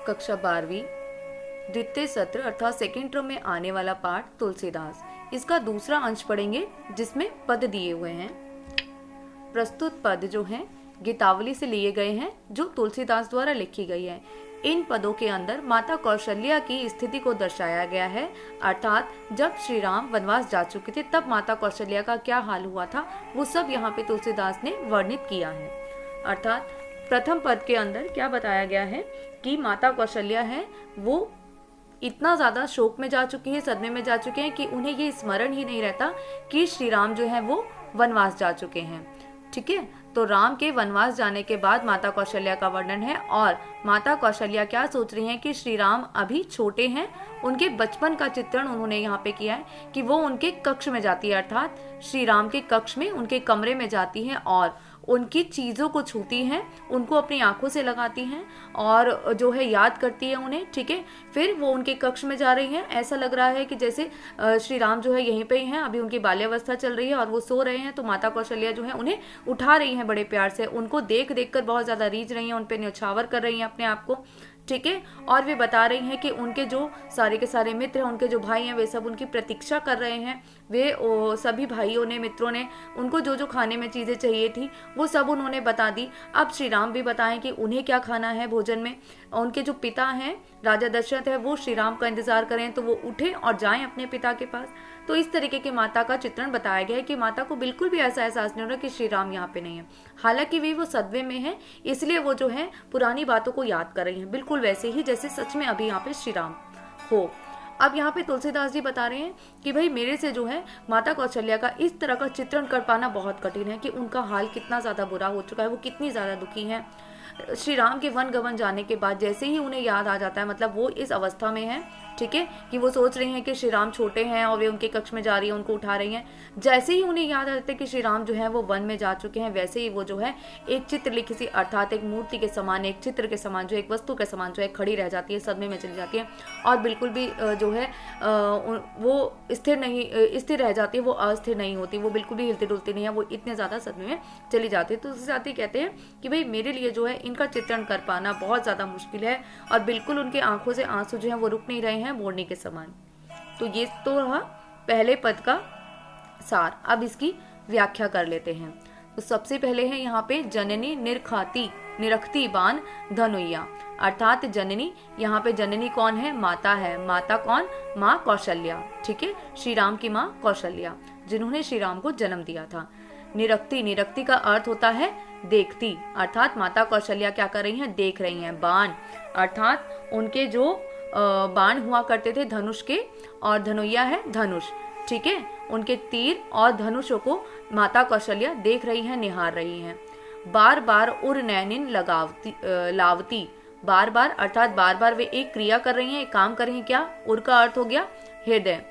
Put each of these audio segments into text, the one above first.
कक्षा 12वीं द्वितीय सत्र अर्थात सेकेंड टर्म में आने वाला पाठ तुलसीदास, इसका दूसरा अंश पढ़ेंगे जिसमें पद दिए हुए हैं। प्रस्तुत पद जो हैं गीतावली से लिए गए हैं जो तुलसीदास द्वारा लिखी गई है। इन पदों के अंदर माता कौशल्या की स्थिति को दर्शाया गया है, अर्थात जब श्री राम वनवास जा चुके थे तब माता कौशल्या का क्या हाल हुआ था वो सब यहाँ पे तुलसीदास ने वर्णित किया है। अर्थात प्रथम पद के अंदर क्या बताया गया है कि माता कौशल्या है वो इतना ज्यादा शोक में जा चुकी है, सदमे में जा चुके हैं कि उन्हें ये स्मरण ही नहीं रहता कि श्री राम जो है वो वनवास जा चुके हैं। ठीक है, तो राम के वनवास जाने के बाद माता कौशल्या का वर्णन है और माता कौशल्या क्या सोच रही हैं कि श्री राम अभी छोटे हैं। उनके बचपन का चित्रण उन्होंने यहाँ पे किया है कि वो उनके कक्ष में जाती है, अर्थात श्री राम के कक्ष में उनके कमरे में जाती हैं और उनकी चीज़ों को छूती हैं, उनको अपनी आंखों से लगाती हैं और जो है याद करती है उन्हें। ठीक है, फिर वो उनके कक्ष में जा रही हैं। ऐसा लग रहा है कि जैसे श्री राम जो है यहीं पे ही हैं, अभी उनकी बाल्यावस्था चल रही है और वो सो रहे हैं, तो माता कौशल्या जो है उन्हें उठा रही हैं बड़े प्यार से, उनको देख देख कर बहुत ज़्यादा रीझ रही हैं, उन पर न्यौछावर कर रही हैं अपने आप को। ठीक है, और वे बता रही हैं कि उनके जो सारे के सारे मित्र हैं, उनके जो भाई हैं, वे सब उनकी प्रतीक्षा कर रहे हैं। वे सभी भाइयों ने, मित्रों ने उनको जो जो खाने में चीज़ें चाहिए थी वो सब उन्होंने बता दी। अब श्री राम भी बताएं कि उन्हें क्या खाना है भोजन में। उनके जो पिता हैं राजा दशरथ है वो श्री राम का इंतजार करें तो वो उठे और जाएं अपने पिता के पास। तो इस तरीके की माता का चित्रण बताया गया है कि माता को बिल्कुल भी ऐसा एहसास नहीं हो रहा कि श्री राम यहाँ पे नहीं है, हालांकि वे वो सदमे में है, इसलिए वो जो है पुरानी बातों को याद कर रही हैं, बिल्कुल वैसे ही जैसे सच में अभी यहाँ पे श्री राम हो। अब यहाँ पे तुलसीदास जी बता रहे हैं कि भाई मेरे से जो है माता कौशल्या का इस तरह का चित्रण कर पाना बहुत कठिन है कि उनका हाल कितना ज़्यादा बुरा हो चुका है, वो कितनी ज़्यादा दुखी हैं। श्री राम के वन गमन जाने के बाद जैसे ही उन्हें याद आ जाता है, मतलब वो इस अवस्था में है, ठीक है, कि वो सोच रही हैं कि श्री राम छोटे हैं और वे उनके कक्ष में जा रही हैं, उनको उठा रही हैं। जैसे ही उन्हें याद आ जाता है कि श्री राम जो है वो वन में जा चुके हैं, वैसे ही वो जो है एक चित्रलिखित सी, अर्थात एक मूर्ति के समान, एक चित्र के समान, जो एक वस्तु के समान जो है खड़ी रह जाती है, सदमे में चली जाती है और बिल्कुल भी जो है वो स्थिर रह जाती है, वो अस्थिर नहीं होती, वो बिल्कुल भी हिलती डुलती नहीं है, वो इतने ज़्यादा सदमे में चली जाती है। तो उसके साथ ही कहते हैं कि भाई मेरे लिए जो है इनका चित्रण कर पाना बहुत ज़्यादा मुश्किल है और बिल्कुल उनके आंखों से आंसू जो है वो रुक नहीं रहे हैं मोड़ने के समान। तो ये तो रहा पहले पद का सार। अब इसकी व्याख्या कर लेते हैं। तो सबसे पहले है यहाँ पे जननी निरखाती निरखती बान धनुया, अर्थात जननी, यहाँ पे जननी कौन है? माता है। माता कौन? माँ कौशल्या। ठीक है, श्री राम की माँ कौशल्या जिन्होंने श्री राम को जन्म दिया था। निरक्ति, निरक्ति का अर्थ होता है देखती, अर्थात माता कौशल्या क्या कर रही हैं? देख रही हैं। बाण, अर्थात उनके जो बाण हुआ करते थे धनुष के, और धनुया है धनुष। ठीक है, उनके तीर और धनुषों को माता कौशल्या देख रही हैं, निहार रही हैं। बार बार उर नैनिन लावती, बार बार अर्थात बार बार वे एक क्रिया कर रही हैं, एक काम कर रही हैं। क्या? उर का अर्थ हो गया हृदय,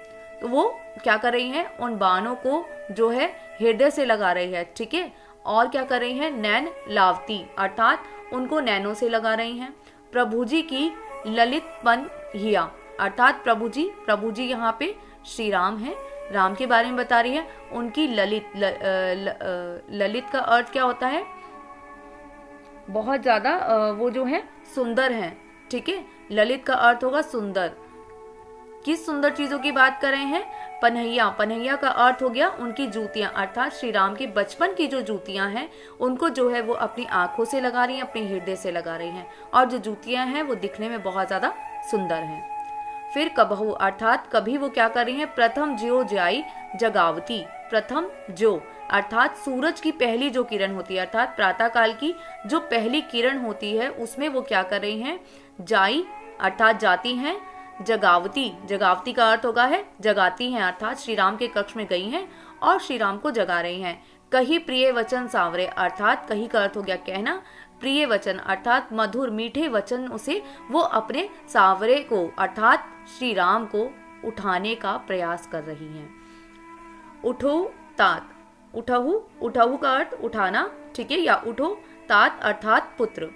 तो वो क्या कर रही हैं? उन बाणों को जो है हृदय से लगा रही है। ठीक है, और क्या कर रही हैं? नैन लावती, अर्थात उनको नैनों से लगा रही हैं। प्रभु जी की ललितपन हिया, अर्थात प्रभु जी यहाँ पे श्री राम है, राम के बारे में बता रही है। उनकी ललित, ललित का अर्थ क्या होता है? बहुत ज्यादा वो जो है सुंदर है। ठीक है, ललित का अर्थ होगा सुंदर। किस सुंदर चीजों की बात कर रहे हैं? पनहिया, पनहिया का अर्थ हो गया उनकी जूतियां, अर्थात श्री राम के बचपन की जो जूतियां हैं उनको जो है वो अपनी आंखों से लगा रही हैं, अपने हृदय से लगा रही हैं, और जो जूतियां हैं वो दिखने में बहुत ज्यादा सुंदर हैं। फिर कबहू, अर्थात कभी वो क्या कर रही हैं? प्रथम ज्यो जाई जगावती, प्रथम ज्यो अर्थात सूरज की पहली जो किरण होती है, अर्थात प्रातः काल की जो पहली किरण होती है उसमें वो क्या कर रही हैं? जाई अर्थात जाती हैं, जगावती, जगावती का अर्थ होगा है जगाती हैं, अर्थात श्री राम के कक्ष में गई हैं और श्री राम को जगा रही हैं। कही प्रिय वचन सांवरे, अर्थात कही का अर्थ हो गया कहना, प्रिय वचन अर्थात मधुर मीठे वचन से वो अपने सांवरे को अर्थात श्री राम को उठाने का प्रयास कर रही हैं। उठो तात, उठहु, उठहु का अर्थ उठाना, ठीक है, या उठो तात अर्थात पुत्र।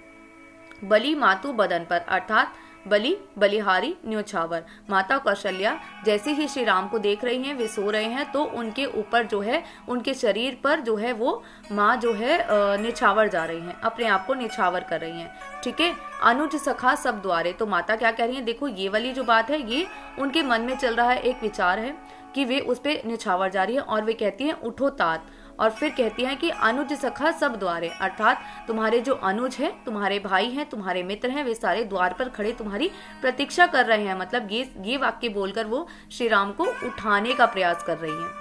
बलि मातु बदन पर, अर्थात बलि बलिहारी न्योछावर। माता कौशल्या जैसे ही श्री राम को देख रही हैं, वे सो रहे हैं, तो उनके ऊपर जो है, उनके शरीर पर जो है वो माँ जो है निछावर जा रही हैं, अपने आप को निछावर कर रही हैं। ठीक है। अनुज सखा सब द्वारे, तो माता क्या कह रही हैं, देखो ये वाली जो बात है ये उनके मन में चल रहा है, एक विचार है कि वे उस पे निछावर जा रही है, और वे कहती हैं उठो तात, और फिर कहती हैं कि अनुज सखा सब द्वारे, अर्थात तुम्हारे जो अनुज हैं, तुम्हारे भाई हैं, तुम्हारे मित्र हैं, वे सारे द्वार पर खड़े तुम्हारी प्रतीक्षा कर रहे हैं। मतलब ये वाक्य बोलकर वो श्री राम को उठाने का प्रयास कर रही हैं।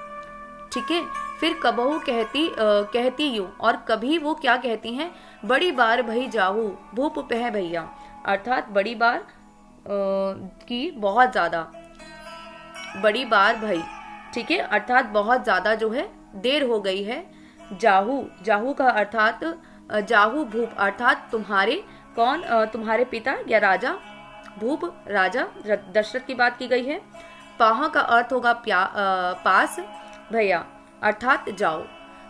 ठीक है। फिर कबहू कहती यूं, और कभी वो क्या कहती हैं, बड़ी बार भई जाहू भूप पह भैया, अर्थात बड़ी बार की बहुत ज्यादा, बड़ी बार भई, ठीक है, अर्थात बहुत ज्यादा जो है देर हो गई है। जाहू का अर्थात जाहू भूप, अर्थात तुम्हारे कौन, तुम्हारे पिता या राजा, भूप राजा दशरथ की बात की गई है। पाहा का अर्थ होगा पास, भैया अर्थात जाओ।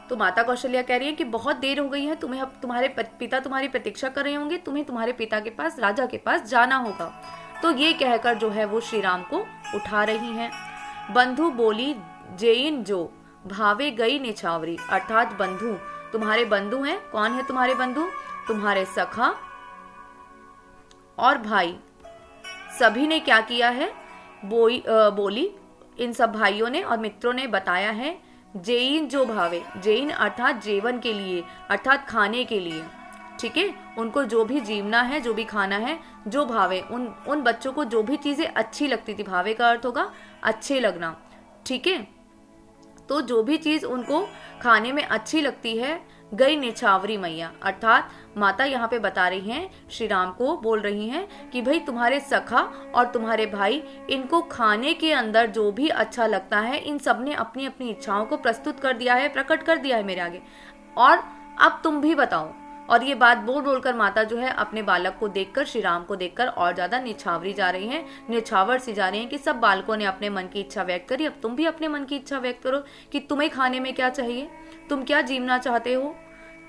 तो माता कौशल्या कह रही है कि बहुत देर हो गई है, तुम्हें तुम्हारे पिता तुम्हारी प्रतीक्षा कर रहे होंगे, तुम्हें तुम्हारे पिता के पास, राजा के पास जाना होगा। तो ये कहकर जो है वो श्री राम को उठा रही हैं। बंधु बोली जेइन जो भावे गई निछावरी, अर्थात बंधु, तुम्हारे बंधु हैं, कौन है तुम्हारे बंधु, तुम्हारे सखा और भाई, सभी ने क्या किया है, बोली इन सब भाइयों ने और मित्रों ने बताया है, जेइन जो भावे, जेइन अर्थात जीवन के लिए, अर्थात खाने के लिए। ठीक है। उनको जो भी जीवना है, जो भी खाना है, जो भावे, उन बच्चों को जो भी चीजें अच्छी लगती थी, भावे का अर्थ होगा अच्छे लगना। ठीक है। तो जो भी चीज उनको खाने में अच्छी लगती है, गई निछावरी मैया, अर्थात माता यहाँ पे बता रही हैं, श्री राम को बोल रही हैं कि भाई तुम्हारे सखा और तुम्हारे भाई, इनको खाने के अंदर जो भी अच्छा लगता है, इन सब ने अपनी अपनी इच्छाओं को प्रस्तुत कर दिया है, प्रकट कर दिया है मेरे आगे, और अब तुम भी बताओ। और ये बात बोलकर माता जो है अपने बालक को देखकर, श्री राम को देखकर और ज्यादा निछावरी जा रही हैं, निछावर सी जा रही हैं कि सब बालकों ने अपने मन की इच्छा व्यक्त करी, अब तुम भी अपने मन की इच्छा व्यक्त करो कि तुम्हें खाने में क्या चाहिए, तुम क्या जीवना चाहते हो।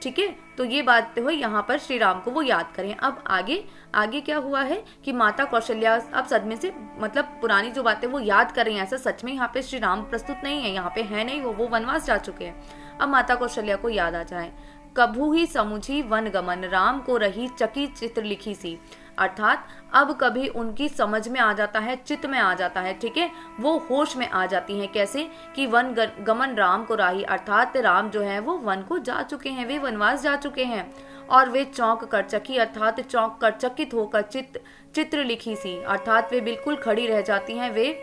ठीक है। तो ये बात हो यहाँ पर श्री राम को वो याद करें। अब आगे क्या हुआ है कि माता कौशल्या अब सदमे से, मतलब पुरानी जो बातें वो याद कर रही हैं, ऐसा सच में यहाँ पे श्री राम प्रस्तुत नहीं है, यहाँ पे है नहीं, वो वनवास जा चुके हैं। अब माता कौशल्या को याद आ जाए, कभू ही समुझी वन गमन, राम को रही चकी चित्र लिखी सी, अर्थात अब कभी उनकी समझ में आ जाता है, चित्त में आ जाता है। ठीक है। वो होश में आ जाती हैं, कैसे कि वन गमन राम को राही, अर्थात राम जो है वो वन को जा चुके हैं, वे वनवास जा चुके हैं, और वे चौंक कर चकी, अर्थात चौंक कर चकित होकर चित्र लिखी सी, अर्थात वे बिल्कुल खड़ी रह जाती हैं, वे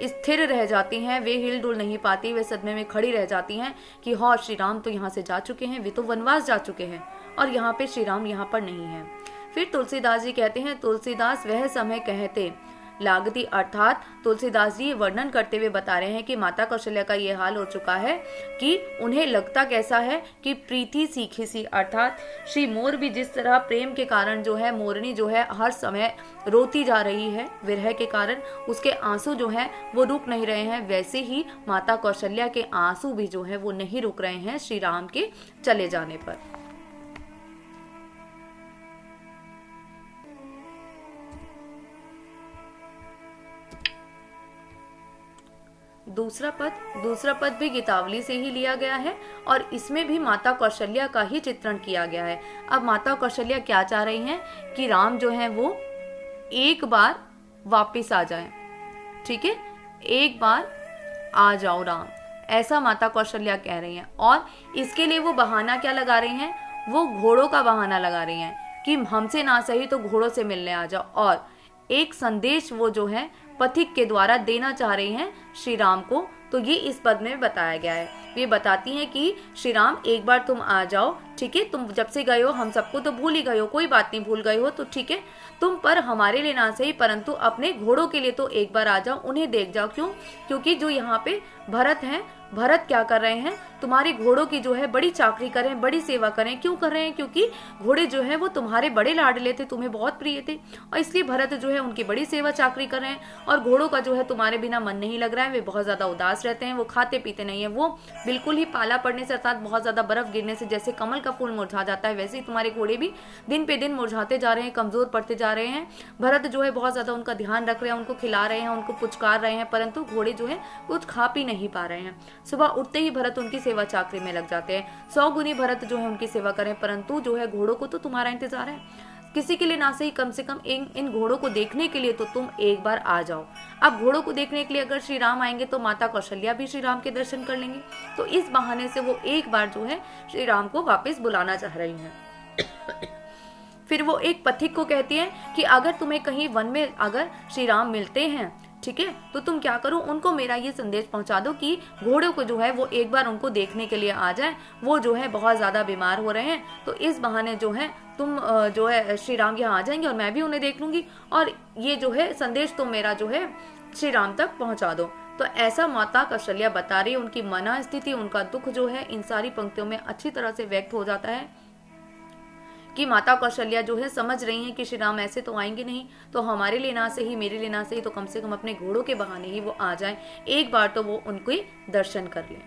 स्थिर रह जाती हैं, वे हिल डुल नहीं पाती, वे सदमे में खड़ी रह जाती हैं कि हाँ श्री राम तो यहाँ से जा चुके हैं, वे तो वनवास जा चुके हैं, और यहाँ पे श्री राम यहाँ पर नहीं है। फिर तुलसीदास जी कहते हैं, तुलसीदास वह समय कहते लागती, अर्थात तुलसीदास जी वर्णन करते हुए बता रहे हैं कि माता कौशल्या का ये हाल हो चुका है कि उन्हें लगता कैसा है कि प्रीति सीखी सी, अर्थात श्री मोर भी जिस तरह प्रेम के कारण जो है, मोरनी जो है हर समय रोती जा रही है विरह के कारण, उसके आंसू जो है वो रुक नहीं रहे हैं, वैसे ही माता कौशल्या के आंसू भी जो है वो नहीं रुक रहे हैं श्री राम के चले जाने पर। दूसरा पद भी गीतावली से ही लिया गया है, और इसमें भी माता कौशल्या का ही चित्रण किया गया है। अब माता कौशल्या क्या चाह रही हैं कि राम जो है वो एक बार वापस आ जाए। ठीक है। एक बार आ जाओ राम, ऐसा माता कौशल्या कह रही हैं, और इसके लिए वो बहाना क्या लगा रही हैं, वो घोड़ों का बहाना लगा रही हैं कि हमसे ना सही तो घोड़ों से मिलने आ जाओ, और एक संदेश वो जो है पथिक के द्वारा देना चाह रही हैं श्री राम को। तो ये इस पद में बताया गया है। ये बताती हैं कि श्री राम एक बार तुम आ जाओ, ठीक है, तुम जब से गए हो हम सबको तो भूल ही गए हो, कोई बात नहीं, भूल गए हो तो ठीक है, तुम पर हमारे लिए ना सही परंतु अपने घोड़ों के लिए तो एक बार आ जाओ, उन्हें देख जाओ। क्यों? क्योंकि जो यहाँ पे भरत हैं भरत क्या कर रहे हैं, तुम्हारे घोड़ों की जो है बड़ी चाकरी करें, बड़ी सेवा करें। क्यों कर रहे हैं, क्योंकि घोड़े जो है वो तुम्हारे बड़े लाडले थे, तुम्हें बहुत प्रिय थे, और इसलिए भरत जो है उनकी बड़ी सेवा चाकरी कर रहे हैं। और घोड़ों का जो है तुम्हारे बिना मन नहीं लग रहा है, वे बहुत ज्यादा उदास रहते हैं, वो खाते पीते नहीं है, वो बिल्कुल ही पाला पड़ने से अर्थात बहुत ज्यादा बर्फ गिरने से जैसे कमल का फूल मुरझा जाता है, वैसे ही तुम्हारे घोड़े भी दिन पे दिन मुरझाते जा रहे हैं, कमजोर पड़ते जा रहे हैं। भरत जो है बहुत ज्यादा उनका ध्यान रख रहे हैं, उनको खिला रहे हैं, उनको पुचकार रहे हैं, परंतु घोड़े जो है कुछ खा पी नहीं पा रहे हैं। सुबह उठते ही भरत उनकी सेवा चाकरी में लग जाते हैं। 100 गुनी भरत जो है उनकी सेवा करें, परंतु जो है घोड़ों को तो तुम्हारा इंतजार है, किसी के लिए ना सही कम से कम इन घोड़ों को देखने के लिए तो तुम एक बार आ जाओ। अब घोड़ों को देखने के लिए अगर श्री राम आएंगे तो माता कौशल्या भी श्री राम के दर्शन कर लेंगे, तो इस बहाने से वो एक बार जो है श्री राम को वापस बुलाना चाह रही हैं। फिर वो एक पथिक को कहती है कि अगर तुम्हें कहीं वन में अगर श्री राम मिलते हैं, ठीक है, तो तुम क्या करो, उनको मेरा ये संदेश पहुंचा दो कि घोड़ों को जो है वो एक बार उनको देखने के लिए आ जाए, वो जो है बहुत ज्यादा बीमार हो रहे हैं, तो इस बहाने जो है तुम जो है श्री राम यहाँ आ जाएंगे और मैं भी उन्हें देख लूंगी, और ये जो है संदेश तुम मेरा जो है श्री राम तक पहुंचा दो। तो ऐसा माता कौशल्या बता रही है, उनकी मना स्थिति, उनका दुख जो है इन सारी पंक्तियों में अच्छी तरह से व्यक्त हो जाता है कि माता कौशल्या जो है समझ रही हैं कि श्री राम ऐसे तो आएंगे नहीं, तो हमारे लिए ना से ही, मेरे लिए ना से ही, तो कम से कम अपने घोड़ों के बहाने ही वो आ जाएं, एक बार तो वो उनके दर्शन कर लें।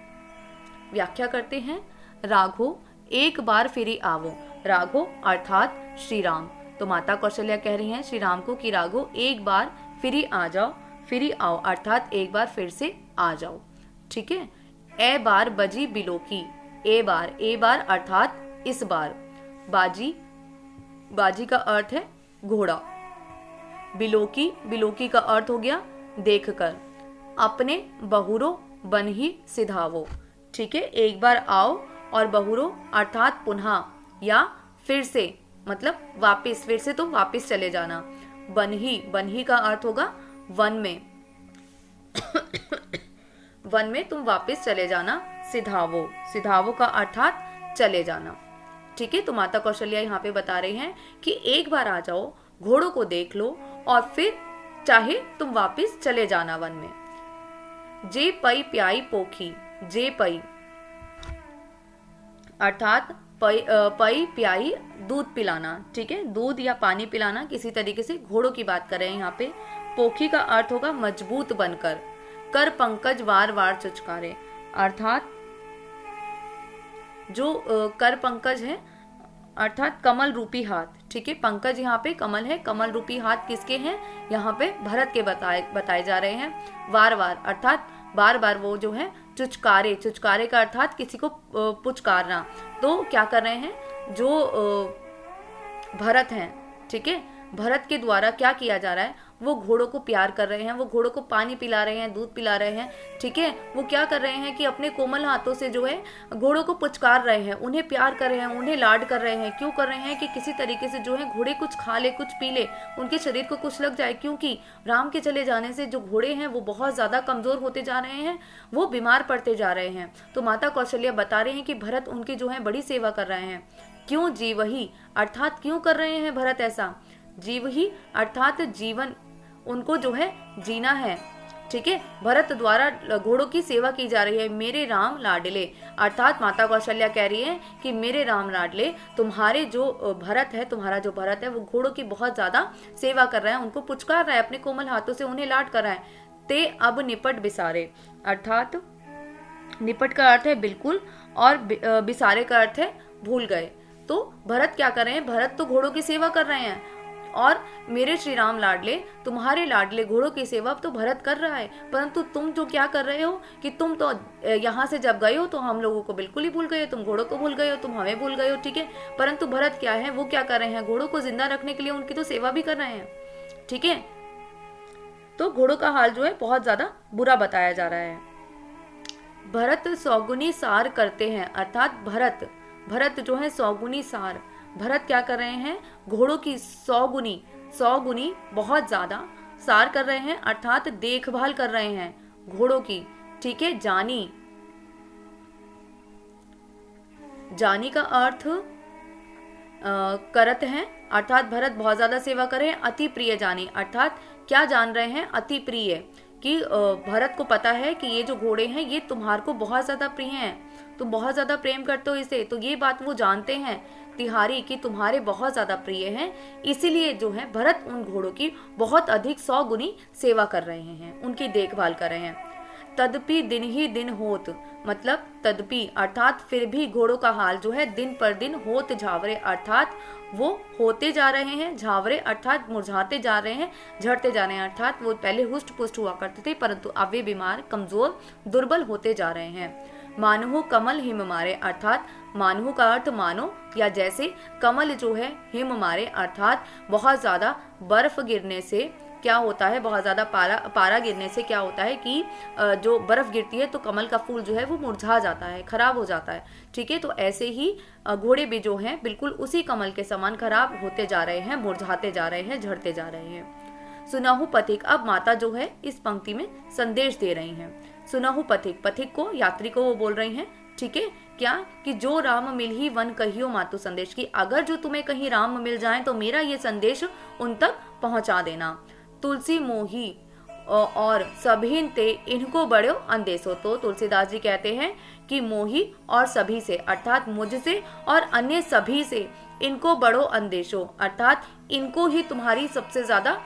व्याख्या करते हैं, राघो एक बार फिरी आवो। राघो अर्थात श्री राम। तो माता कौशल्या कह रही हैं श्री राम को कि राघो एक बार फिरी आ जाओ, फिरी आओ अर्थात एक बार फिर से आ जाओ, ठीक है। ए बार बजी बिलोकी, ए बार अर्थात इस बार। बाजी का अर्थ है घोड़ा। बिलोकी का अर्थ हो गया देखकर। अपने बहुरो बन ही सिधावो, ठीक है, एक बार आओ, और बहुरो अर्थात पुनः या फिर से, मतलब वापस, फिर से तो वापस चले जाना। बनही का अर्थ होगा वन में वन में तुम वापस चले जाना। सिधावो का अर्थात चले जाना, ठीक है। तो माता कौशल्या यहाँ पे बता रही हैं कि एक बार आ जाओ, घोड़ों को देख लो, और फिर चाहे तुम वापस चले जाना वन में। जे पई प्याई पोखी, जे पई अर्थात पई प्याई दूध पिलाना, ठीक है, दूध या पानी पिलाना, किसी तरीके से घोड़ों की बात कर रहे हैं यहाँ पे। पोखी का अर्थ होगा मजबूत बनकर। कर पंकज वार वार चुचकारे, अर्थात जो कर पंकज है अर्थात कमल रूपी हाथ, ठीक है, पंकज यहाँ पे कमल है, कमल रूपी हाथ किसके हैं, यहाँ पे भरत के बताए जा रहे हैं। वार वार अर्थात बार बार वो जो है चुचकारे का अर्थात किसी को पुचकारना। तो क्या कर रहे हैं, जो भरत हैं, ठीक है, भरत के द्वारा क्या किया जा रहा है, वो घोड़ों को प्यार कर रहे हैं, वो घोड़ों को पानी पिला रहे हैं, दूध पिला रहे हैं, ठीक है, वो क्या कर रहे हैं कि अपने कोमल हाथों से जो है घोड़ों को पुचकार रहे हैं, उन्हें प्यार कर रहे हैं, उन्हें लाड कर रहे हैं। क्यों कर रहे हैं कि किसी तरीके से जो है घोड़े कुछ खा ले, कुछ पी ले, उनके शरीर को कुछ लग जाए, क्योंकि राम के चले जाने से जो घोड़े हैं वो बहुत ज्यादा कमजोर होते जा रहे हैं, वो बीमार पड़ते जा रहे हैं। तो माता कौशल्या बता रहे हैं कि भरत उनकी जो है बड़ी सेवा कर रहे हैं। क्यों जीव ही अर्थात क्यों कर रहे हैं भरत ऐसा, जीव ही अर्थात जीवन, उनको जो है जीना है, ठीक है। भरत द्वारा घोड़ों की सेवा की जा रही है। मेरे राम लाडले अर्थात माता कौशल्या कह रही है कि मेरे राम लाडले, तुम्हारे जो भरत है, तुम्हारा जो भरत है वो घोड़ों की बहुत ज्यादा सेवा कर रहा है, उनको पुचकार रहा है, अपने कोमल हाथों से उन्हें लाड कर रहा है। ते अब निपट बिसारे अर्थात निपट का अर्थ है बिल्कुल, और बिसारे का अर्थ है भूल गए। तो भरत क्या कर रहे हैं, भरत तो घोड़ों की सेवा कर रहे हैं, और मेरे श्री राम लाडले, तुम्हारे लाडले घोड़ों की सेवा तो भरत कर रहा है, परंतु तुम जो क्या कर रहे हो कि तुम तो यहाँ से जब गए हो तो हम लोगों को बिल्कुल ही भूल गए हो, तुम घोड़ों को भूल गए हो, तुम हमें भूल गए हो, ठीक है। परंतु भरत क्या है, वो क्या कर रहे हैं, घोड़ों को जिंदा रखने के लिए उनकी तो सेवा भी कर रहे हैं, ठीक है। तो घोड़ों का हाल जो है बहुत ज्यादा बुरा बताया जा रहा है। भरत सौगुनी सार करते हैं अर्थात भरत जो है सौगुनी सार, भरत क्या कर रहे हैं, घोड़ों की 100 गुनी बहुत ज्यादा सार कर रहे हैं अर्थात देखभाल कर रहे हैं घोड़ों की, ठीक है। जानी का अर्थ करत हैं अर्थात भरत बहुत ज्यादा सेवा कर रहे हैं। अति प्रिय जानी अर्थात क्या जान रहे हैं, अति प्रिय, कि भरत को पता है कि ये जो घोड़े हैं ये तुम्हारे को बहुत ज्यादा प्रिय हैं, तुम बहुत ज्यादा प्रेम करते हो इसे, तो ये बात वो जानते हैं तिहारी कि तुम्हारे बहुत ज्यादा प्रिय हैं, इसीलिए जो है भरत उन घोड़ों की बहुत अधिक 100 गुनी सेवा कर रहे हैं, उनकी देखभाल कर रहे हैं। तदपि दिन ही दिन होत, मतलब तदपि अर्थात फिर भी घोड़ों का हाल जो है दिन पर दिन होत झावरे, अर्थात वो होते जा रहे हैं, झावरे अर्थात मुरझाते जा रहे हैं, झड़ते जा रहे हैं, अर्थात वो पहले हुष्ट पुष्ट हुआ करते थे परंतु अब वे बीमार कमजोर दुर्बल होते जा रहे हैं। मानहु कमल हिम मारे, अर्थात मानहु का अर्थ मानो या जैसे, कमल जो है हिम मारे अर्थात बहुत ज्यादा बर्फ गिरने से क्या होता है, बहुत ज्यादा पारा गिरने से क्या होता है कि जो बर्फ गिरती है तो कमल का फूल जो है वो मुरझा जाता है, खराब हो जाता है। ठीक है, तो ऐसे ही घोड़े भी जो हैं बिल्कुल उसी कमल के समान खराब होते जा रहे हैं, मुरझाते जा रहे हैं, झड़ते जा रहे हैं। सुनाहु पथिक, अब माता जो है इस पंक्ति में संदेश दे रही हैं। सुनाहु पथिक, पथिक को यात्री को वो बोल रही हैं, ठीक है, क्या कि जो राम मिल ही वन कहियो मातु संदेश, की अगर जो तुम्हें कहीं राम मिल जाए तो मेरा ये संदेश उन तक पहुंचा देना। तुलसी मोही और सभी ते इनको बड़ो अंदेशो, तो तुलसीदास जी कहते हैं कि मोही और सभी से अर्थात मुझसे और अन्य सभी से इनको बड़ो अंदेशो, अर्थात इनको ही तुम्हारी सबसे ज्यादा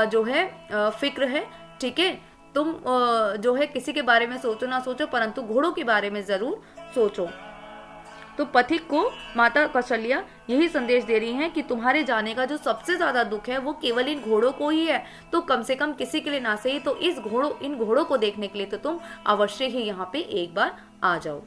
जो है फिक्र है। ठीक है, तुम जो है किसी के बारे में सोचो ना सोचो परंतु घोड़ों के बारे में जरूर सोचो। तो पथिक को माता कौशल्या यही संदेश दे रही हैं कि तुम्हारे जाने का जो सबसे ज्यादा दुख है वो केवल इन घोड़ों को ही है, तो कम से कम किसी के लिए ना सही तो इन घोड़ों को देखने के लिए तो तुम अवश्य ही यहाँ पे एक बार आ जाओ।